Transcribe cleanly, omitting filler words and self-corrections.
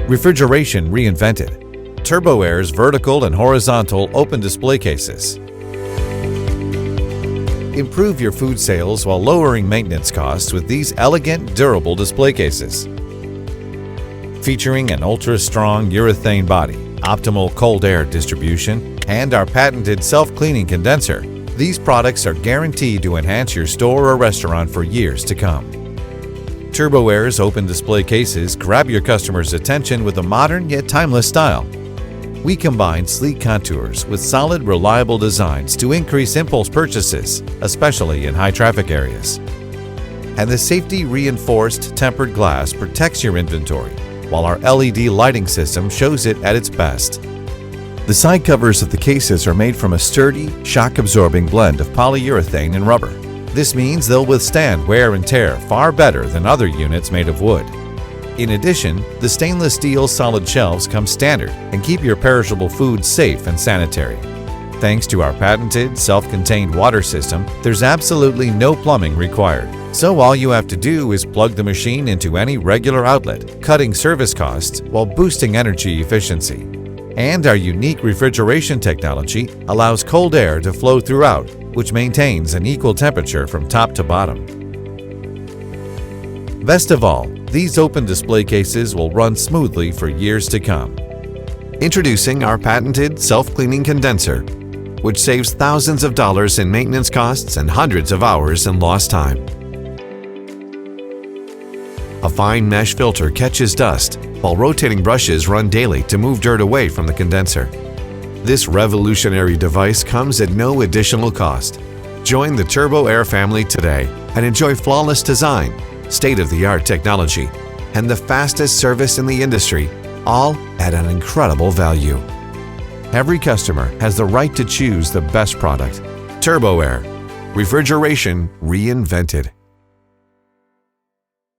Refrigeration reinvented. Turbo Air's vertical and horizontal open display cases. Improve your food sales while lowering maintenance costs with these elegant, durable display cases. Featuring an ultra-strong urethane body, optimal cold air distribution, and our patented self-cleaning condenser, these products are guaranteed to enhance your store or restaurant for years to come. Turbo Air's open display cases grab your customers' attention with a modern yet timeless style. We combine sleek contours with solid, reliable designs to increase impulse purchases, especially in high-traffic areas. And the safety-reinforced tempered glass protects your inventory, while our LED lighting system shows it at its best. The side covers of the cases are made from a sturdy, shock-absorbing blend of polyurethane and rubber. This means they'll withstand wear and tear far better than other units made of wood. In addition, the stainless steel solid shelves come standard and keep your perishable food safe and sanitary. Thanks to our patented self-contained water system, there's absolutely no plumbing required. So all you have to do is plug the machine into any regular outlet, cutting service costs while boosting energy efficiency. And our unique refrigeration technology allows cold air to flow throughout, which maintains an equal temperature from top to bottom. Best of all, these open display cases will run smoothly for years to come. Introducing our patented self-cleaning condenser, which saves thousands of dollars in maintenance costs and hundreds of hours in lost time. A fine mesh filter catches dust, while rotating brushes run daily to move dirt away from the condenser. This revolutionary device comes at no additional cost. Join the Turbo Air family today and enjoy flawless design, state-of-the-art technology, and the fastest service in the industry, all at an incredible value. Every customer has the right to choose the best product. Turbo Air. Refrigeration reinvented.